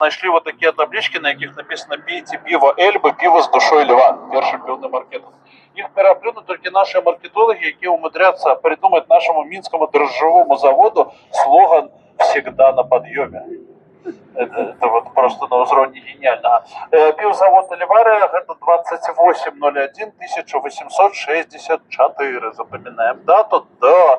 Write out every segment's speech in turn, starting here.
Нашли вот такие таблички, на яких написано «Пейте пиво Эльбы, пиво с душой льва». Перший пивный маркет. Их переплюнут только наши маркетологи, які умудряться придумать нашему Минскому дрожжевому заводу слоган «Всегда на подъеме». Это вот просто на уровне гениально. Пивзавод Оливария, это 28.01.1864. Запоминаем дату. Да.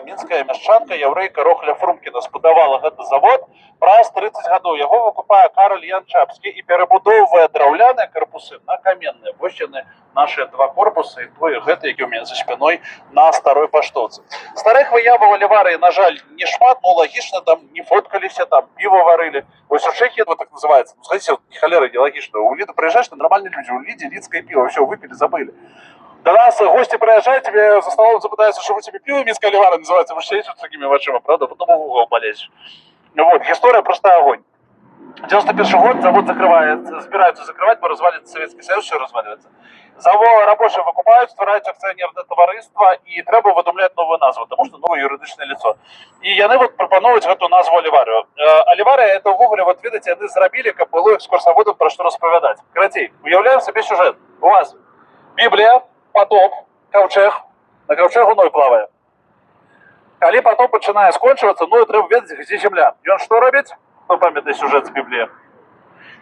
Мінская мяшчанка, яўрэйка Рохля Фрумкіна спадавала гэты завод. Праз 30 гадоў яго выкупае Кароль Ян Чапскі і перабудоўвае драўляныя карпусы на каменныя. Вось яны, наши два корпусы, і той гэты, які у меня за спиной на старой паштоўцы. Старых выяваў Оливарии, на жаль, не шмат, но логично, там не фоткаліся, там пиво варили. Ось у Чехии вот так называется. Ну, смотрите, вот холера идеологично. У Лида приезжаешь, нормальные люди, у Лиди лидское пиво, все, выпили, забыли. До нас гости приезжают, тебе за столом запытаются, что у тебя пиво Минская Оливария называется, вы сидите с такими вашими, правда, потом в угол полезешь. Вот, история просто огонь. 91 год, завод закрывается, собираются закрывать, бо развалится Советский Союз, все разваливается. Завод рабочие выкупают, створяют акционерное товариство и треба выдумлять новую назву, потому что новое юридичное лицо. И яны вот пропонуют эту назву Оливарию. Оливария это в Гугле, вот видите, яны зрабили, как было экскурсоводом, про что распавядать. Короче, уявляем себе сюжет. У вас Библия, потоп, ковчег, на ковчегу ной плаває. Коли потоп починає скончуватися, ну і треба ведати, де земля. І він що робить? Ну, пам'ятний сюжет з Біблії.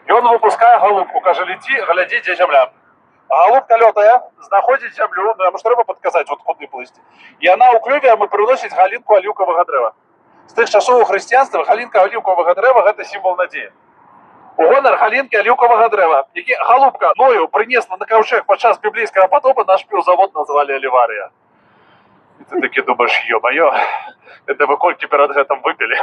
І він випускає голубку, каже, лети, гляди, де земля. Голубка летая, знаходить землю, ну йому ж треба підказати, от куди плисти. І вона у клюві йому приносить галинку оливкового дерева. З тих часов у християнства галинка оливкового дерева – це символ надії. У гонор галинки оливкового дерева, які голубка ною принесла на ковчег під час біблійського потопу, наш пивзавод назвали Оливария. И ты таки думаешь, ё-моё, это вы кольки перед этим выпили.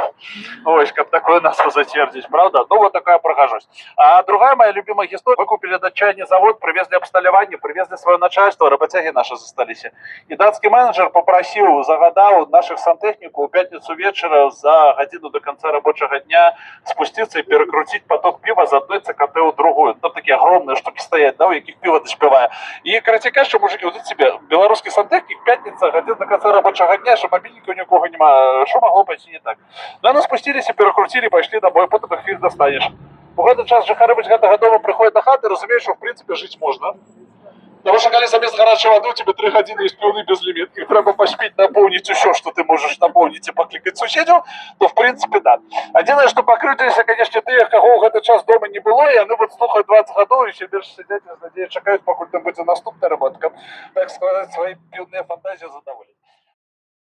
Ой, как такое назву затвердить, правда? Ну, вот такая прохожусь. А другая моя любимая история. Выкупили датчане завод, привезли обсталявание, привезли свое начальство, работяги наши застались. И датский менеджер попросил, загадал наших сантехнику в пятницу вечера за годину до конца рабочего дня спуститься и перекрутить поток пива з одной ЦКТ у другую. Там такие огромные штуки стоят, да, у яких пиво доспевая. И коротяка, что мужики, вот себе, белорусский сантехник, пятница, година до конца рабочего дня, что мобильника у никого нема, что могло пойти не так. Но ну, спустились и перекрутили, пошли домой, потом их фиг достанешь. У этот час жихары быть готовы приходят на хаты, разумеешь, что в принципе жить можно. Потому что когда замест горячей воды у тебя 3 годины есть пивный безлимит, и треба поспеть наполнить все, что ты можешь наполнить и покликать соседям, то в принципе да. Единое, что покрытися, конечно, тех, кого в этот час дома не было, и они вот слухают 20 годов, и себе сидят, надеюсь, чекают, пока там будет наступная работа, так сказать, свои пивные фантазии задоволить.